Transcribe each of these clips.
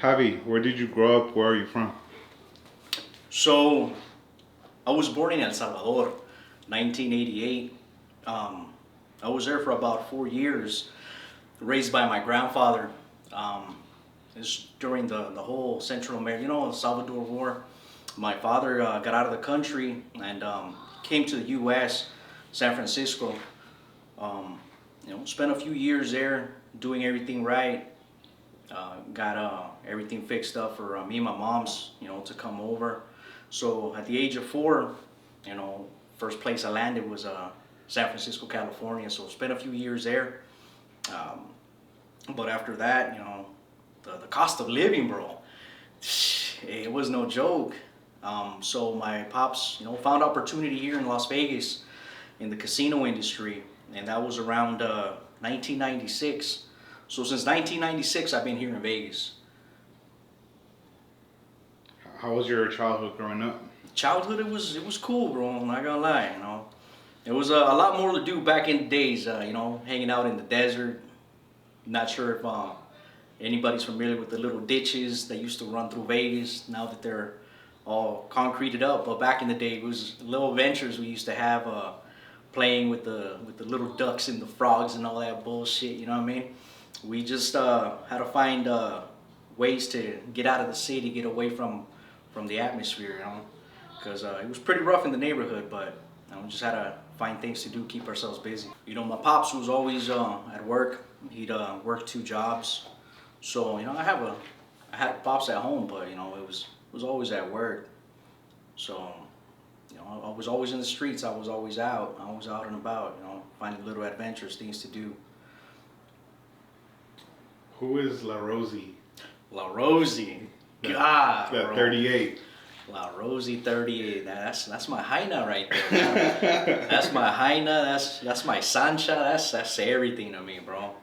Javi, where did you grow up? Where are you from? So, I was born in El Salvador, 1988. I was there for about 4 years, raised by my grandfather. It's during the whole Central America, the Salvador War. My father got out of the country and came to the U.S., San Francisco. Spent a few years there doing everything right. Got everything fixed up for me and my mom's, to come over. So at the age of 4, first place I landed was San Francisco, California. So spent a few years there. But after that, the cost of living, bro, it was no joke. So my pops, found opportunity here in Las Vegas in the casino industry, and that was around 1996. So since 1996, I've been here in Vegas. How was your childhood growing up? Childhood, it was cool, bro. I'm not gonna lie, It was a lot more to do back in the days, hanging out in the desert. Not sure if anybody's familiar with the little ditches that used to run through Vegas. Now that they're all concreted up, but back in the day, it was little adventures we used to have, playing with the little ducks and the frogs and all that bullshit. You know what I mean? We just had to find ways to get out of the city, get away from the atmosphere, because it was pretty rough in the neighborhood, but we just had to find things to do, keep ourselves busy. My pops was always at work. He'd work 2 jobs, so I had pops at home, but it was always at work. So I was always in the streets. I was always out. I was out and about, finding little adventures, things to do. Who is La Rosie? La Rosie. God, that bro. 38. La Rosie 38. That's my Jaina right there. That's my Jaina. That's my Sancha. That's everything to me, bro.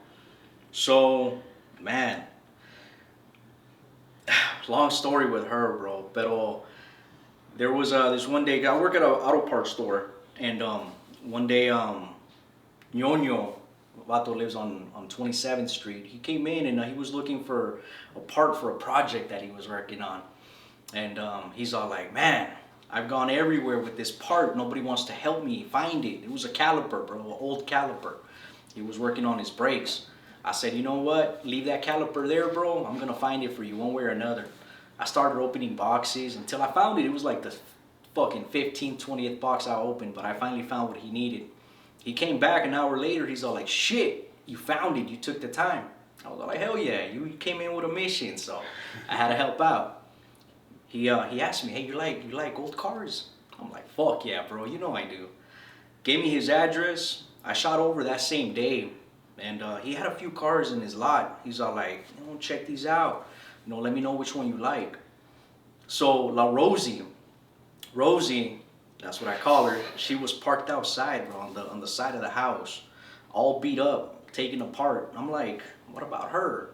So, man, long story with her, bro. But there was this one day. I work at an auto parts store, and one day, Ñoño, Vato lives on 27th Street. He came in and he was looking for a part for a project that he was working on. And he's all like, man, I've gone everywhere with this part. Nobody wants to help me find it. It was a caliper, bro, an old caliper. He was working on his brakes. I said, you know what? Leave that caliper there, bro. I'm going to find it for you one way or another. I started opening boxes until I found it. It was like the fucking 15th, 20th box I opened, but I finally found what he needed. He came back an hour later. He's all like, shit, you found it. You took the time. I was all like, hell yeah, you came in with a mission, so I had to help out. He asked me, hey, you like old cars? I'm like, fuck yeah, bro, I do. Gave me his address. I shot over that same day, and he had a few cars in his lot. He's all like, check these out. Let me know which one you like. So La Rosie, that's what I call her. She was parked outside, bro, on the side of the house, all beat up, taken apart. I'm like, what about her?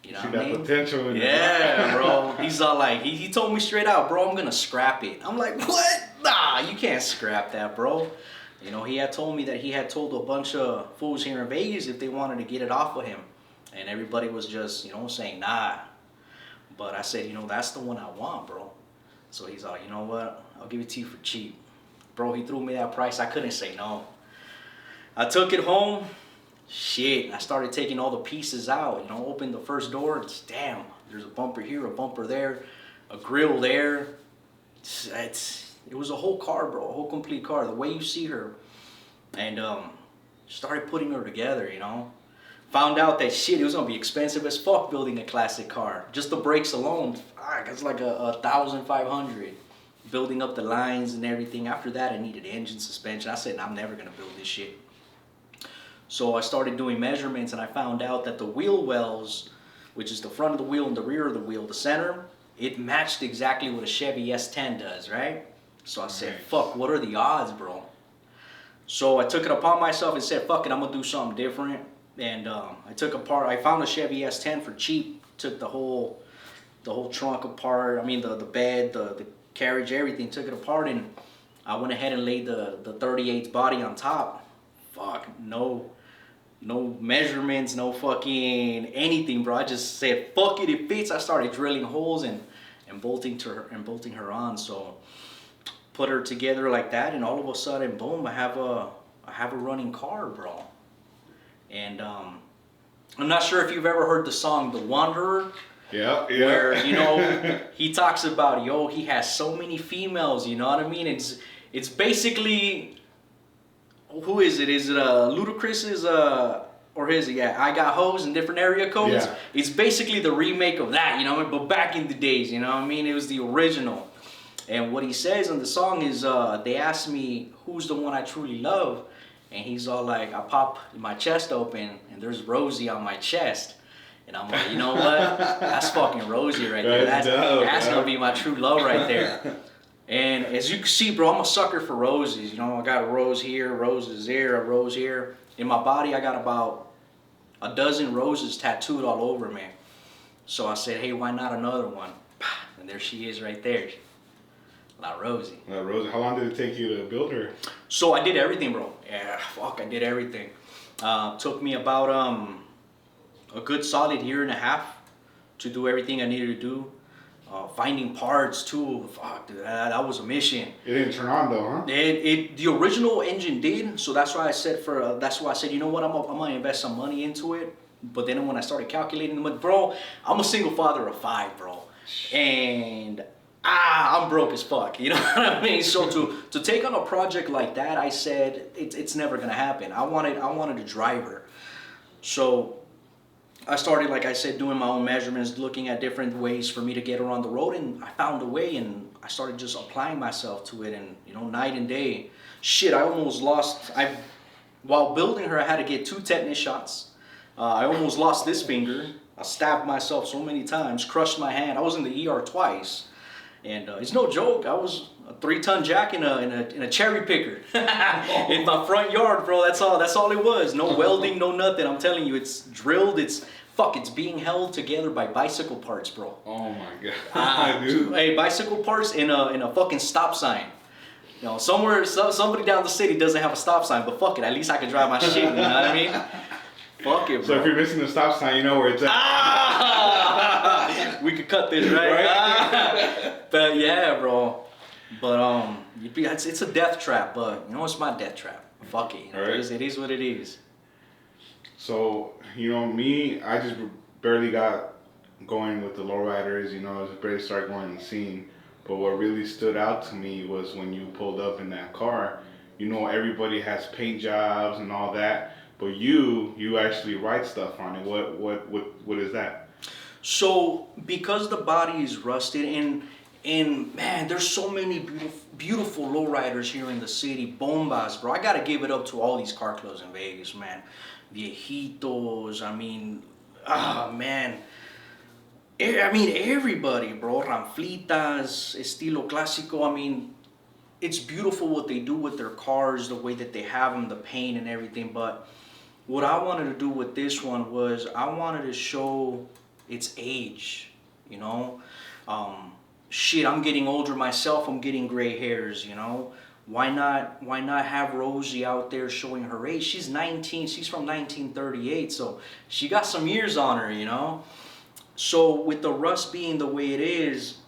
She got potential in Yeah, bro. He's all like, he told me straight out, bro, I'm gonna scrap it. I'm like, what? Nah, you can't scrap that, bro. He had told me that he had told a bunch of fools here in Vegas if they wanted to get it off of him, and everybody was just, saying nah. But I said, that's the one I want, bro. So he's like, you know what? I'll give it to you for cheap. Bro, he threw me that price. I couldn't say no. I took it home. Shit, I started taking all the pieces out. Opened the first door. Damn, there's a bumper here, a bumper there, a grill there. It was a whole car, bro, a whole complete car, the way you see her. And started putting her together, Found out that shit, it was gonna be expensive as fuck building a classic car. Just the brakes alone, it's like a 1,500. Building up the lines and everything. After that, I needed engine, suspension. I said, I'm never gonna build this shit. So I started doing measurements, and I found out that the wheel wells, which is the front of the wheel and the rear of the wheel, the center, it matched exactly what a Chevy S10 does, right? So I said, fuck, what are the odds, bro? So I took it upon myself and said, fuck it, I'm gonna do something different. And I found a Chevy S10 for cheap, took the whole trunk apart, the bed, the carriage, everything, took it apart, and I went ahead and laid the 38's body on top. Fuck, no no measurements, no fucking anything, bro. I just said, fuck it, it fits. I started drilling holes and bolting her on. So put her together like that, and all of a sudden, boom, I have a running car, bro. And I'm not sure if you've ever heard the song "The Wanderer." Yeah. Where, you know, he talks about, yo, he has so many females, you know what I mean? It's basically, who is it? Is it Ludacris's, or his, yeah, I Got Hoes in Different Area Codes? Yeah. It's basically the remake of that, you know, but back in the days, you know what I mean? It was the original. And what he says in the song is, they asked me, who's the one I truly love? And he's all like, I pop my chest open, and there's Rosie on my chest. And I'm like, you know what? That's fucking Rosie right there. That's gonna be my true love right there. And as you can see, bro, I'm a sucker for roses. You know, I got a rose here, roses there, a rose here. In my body, I got about a dozen roses tattooed all over me. So I said, hey, why not another one? And there she is right there. La Rosie. La Rosie. How long did it take you to build her? So I did everything, bro. Yeah, fuck, I did everything. Took me about a good solid year and a half to do everything I needed to do. Finding parts too. Fuck, dude, that was a mission. It didn't turn on though, huh? The original engine did, so that's why I said you know what, I'm gonna invest some money into it. But then when I started calculating, bro, I'm a single father of 5, bro, and I'm broke as fuck. You know what I mean? So to take on a project like that, I said it's never gonna happen. I wanted a driver, so I started, like I said, doing my own measurements, looking at different ways for me to get her on the road, and I found a way, and I started just applying myself to it, and you know, night and day. Shit, I almost lost. While building her, I had to get 2 tetanus shots. I almost lost this finger. I stabbed myself so many times, crushed my hand. I was in the ER twice, and it's no joke. I was a 3-ton jack in a cherry picker in my front yard, bro. That's all it was. No welding, no nothing. I'm telling you, it's drilled. It's being held together by bicycle parts, bro. Oh my god, dude. Hey, bicycle parts in a fucking stop sign. You know, somebody down the city doesn't have a stop sign, but fuck it. At least I can drive my shit. You know what I mean? Fuck it, bro. So if you're missing the stop sign, you know where it's at. We could cut this, right? But yeah, bro. But it's a death trap. But you know, it's my death trap. Fuck it. You know, right. It is what it is. So you know, me, I just barely got going with the lowriders. You know, I just barely started going on the scene. But what really stood out to me was when you pulled up in that car. You know, everybody has paint jobs and all that. But you actually write stuff on it. What is that? So because the body is rusted and man, there's so many beautiful lowriders here in the city, bombas, bro. I gotta give it up to all these car clubs in Vegas, man. Viejitos, I mean, man. I mean everybody, bro. Ranflitas, estilo clásico. I mean, it's beautiful what they do with their cars, the way that they have them, the paint and everything, but what I wanted to do with this one was I wanted to show its age, you know. Shit, I'm getting older myself. I'm getting gray hairs, you know. Why not have Rosie out there showing her age? She's 19. She's from 1938, so she got some years on her, you know. So with the rust being the way it is,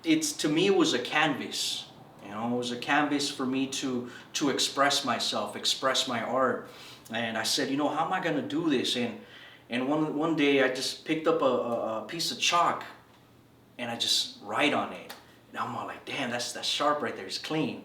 to me it was a canvas. You know, it was a canvas for me to express myself, express my art. And I said, you know, how am I gonna do this? And one day I just picked up a piece of chalk and I just write on it. And I'm all like, damn, that's sharp right there. It's clean.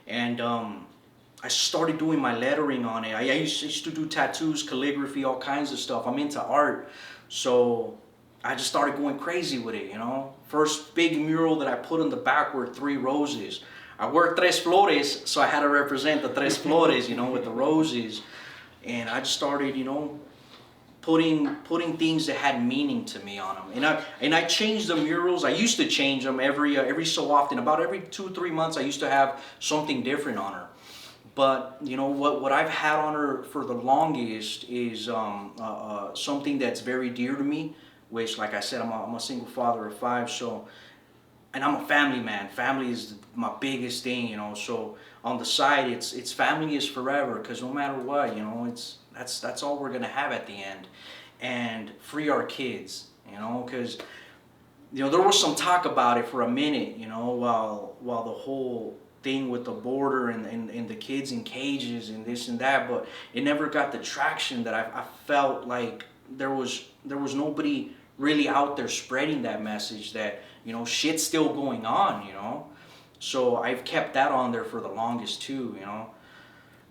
And I started doing my lettering on it. I used to do tattoos, calligraphy, all kinds of stuff. I'm into art, so I just started going crazy with it. You know, first big mural that I put on the back were 3 roses. I worked tres flores, so I had to represent the tres flores, you know, with the roses. And I just started, you know, putting things that had meaning to me on them. And I changed the murals. I used to change them every so often. About every 2-3 months, I used to have something different on her. But you know what I've had on her for the longest is something that's very dear to me. Which, like I said, I'm a single father of 5. So, and I'm a family man. Family is my biggest thing, you know. So on the side, it's family is forever. Because no matter what, you know, That's all we're gonna have at the end, and free our kids, you know, because there was some talk about it for a minute, while the whole thing with the border and the kids in cages and this and that, but it never got the traction that I felt like there was nobody really out there spreading that message that shit's still going on, so I've kept that on there for the longest too,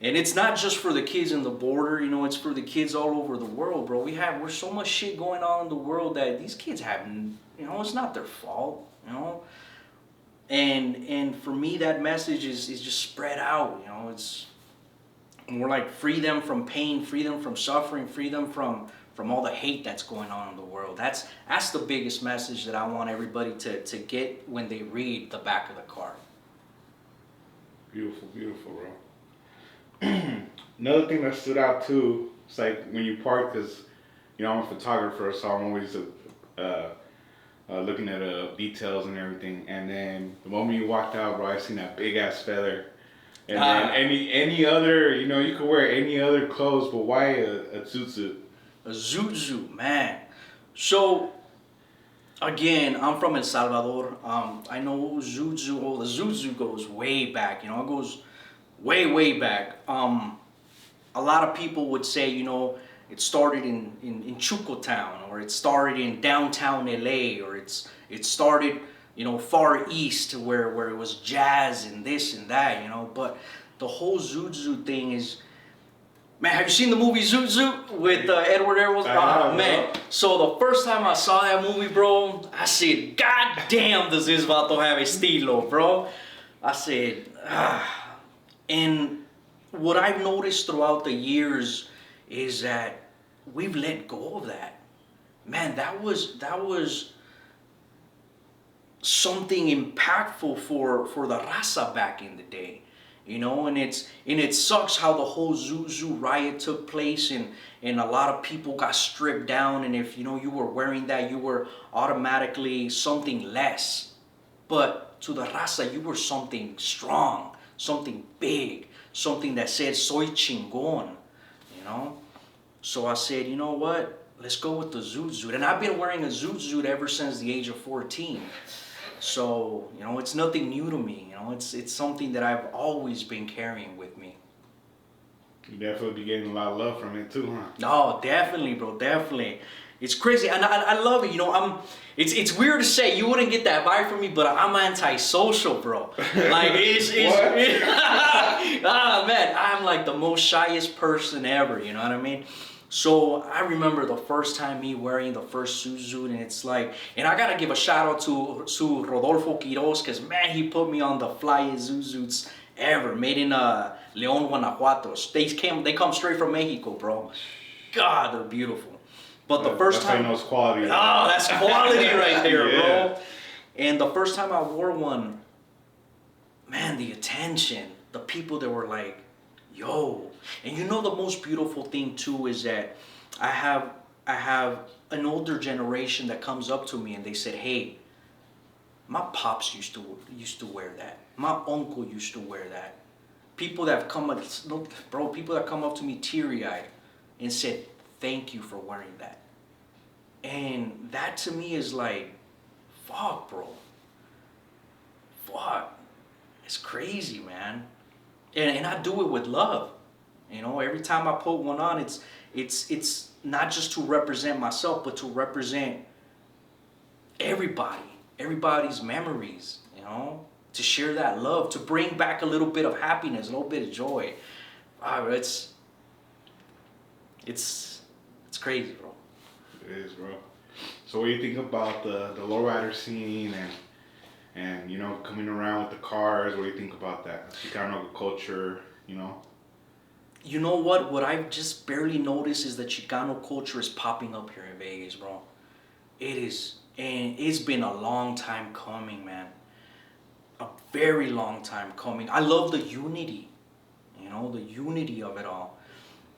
and it's not just for the kids in the border, it's for the kids all over the world, bro. We're so much shit going on in the world that these kids have, it's not their fault, And for me, that message is just spread out, it's more like free them from pain, free them from suffering, free them from all the hate that's going on in the world. That's the biggest message that I want everybody to get when they read the back of the card. Beautiful, beautiful, bro. Another thing that stood out too, it's like when you park, because I'm a photographer, so I'm always looking at details and everything. And then the moment you walked out, bro, I seen that big ass feather. And then any other, you could wear any other clothes, but why a zoot? A zoot, man. So again, I'm from El Salvador. I know zoot. Oh, the zoot goes way back. It goes way back. A lot of people would say, it started in Chuco Town, or it started in downtown LA, or it started, far east where it was jazz and this and that, But the whole zoot thing is, man, have you seen the movie Zoot with Edward Elwood? Oh, man. So the first time I saw that movie, bro, I said, God damn, does this vato have estilo, bro? I said, And what I've noticed throughout the years is that we've let go of that. Man, that was something impactful for the raza back in the day. And it sucks how the whole zoot riot took place, and a lot of people got stripped down, and if you were wearing that, you were automatically something less. But to the raza, you were something strong, something big, something that said soy chingon, So I said, you know what? Let's go with the zoot. And I've been wearing a zoot ever since the age of 14. So, it's nothing new to me. It's something that I've always been carrying with me. You definitely be getting a lot of love from it too, huh? No, definitely, bro, definitely. It's crazy, and I love it. It's weird to say, you wouldn't get that vibe from me, but I'm antisocial, bro. Like man, I'm like the most shyest person ever. You know what I mean? So I remember the first time me wearing the first zoot, and it's like, and I gotta give a shout out to Rodolfo Quiroz, because man, he put me on the flyest zoots ever, made in León, Guanajuato. They come straight from Mexico, bro. God, they're beautiful. But the first time, that's quality. Oh, that's quality right there, yeah. bro. And the first time I wore one, man, the attention, the people that were like, yo. And the most beautiful thing too is that I have an older generation that comes up to me and they said, hey, my pops used to wear that. My uncle used to wear that. People that have come up to me teary-eyed and said, thank you for wearing that. And that to me is like, fuck, bro. Fuck. It's crazy, man. And I do it with love. Every time I put one on, it's not just to represent myself, but to represent everybody's memories, to share that love, to bring back a little bit of happiness, a little bit of joy. Wow, it's crazy, bro. It is, bro. So what do you think about the lowrider scene and coming around with the cars? What do you think about that? Chicano culture, You know what? What I've just barely noticed is that Chicano culture is popping up here in Vegas, bro. It is, and it's been a long time coming, man. A very long time coming. I love the unity, the unity of it all.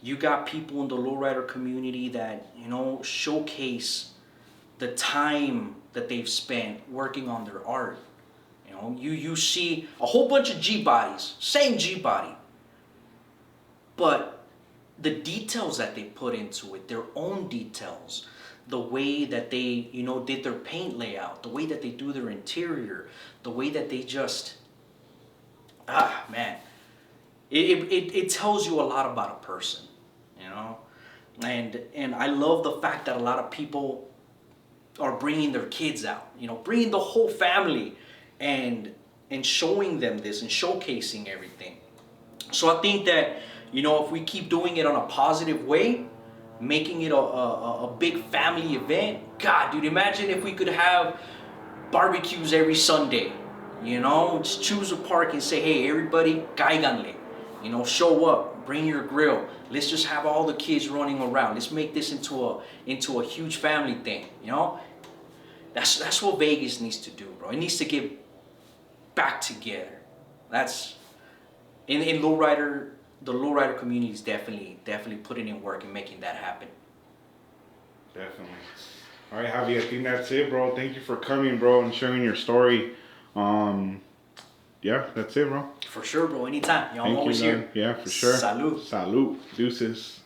You got people in the lowrider community that, showcase the time that they've spent working on their art. You see a whole bunch of G-bodies, same G-body, but the details that they put into it, their own details, the way that they, you know, did their paint layout, the way that they do their interior, the way that they just, man, it tells you a lot about a person, you know. And I love the fact that a lot of people are bringing their kids out, you know, bringing the whole family and showing them this and showcasing everything. So I think that, you know, if we keep doing it on a positive way, making it a big family event, God, dude, imagine if we could have barbecues every Sunday, you know, just choose a park and say, hey, everybody, cáiganle, you know, show up, bring your grill. Let's just have all the kids running around. Let's make this into a huge family thing, you know. That's what Vegas needs to do, bro. It needs to get back together. That's in lowrider. The lowrider community is definitely putting in work and making that happen. Definitely. All right, Javi, I think that's it, bro. Thank you for coming, bro, and sharing your story. Yeah, that's it, bro. For sure, bro. Anytime. You know, I'm Thank always you, here. man. Yeah, for sure. Salud. Salud. Deuces.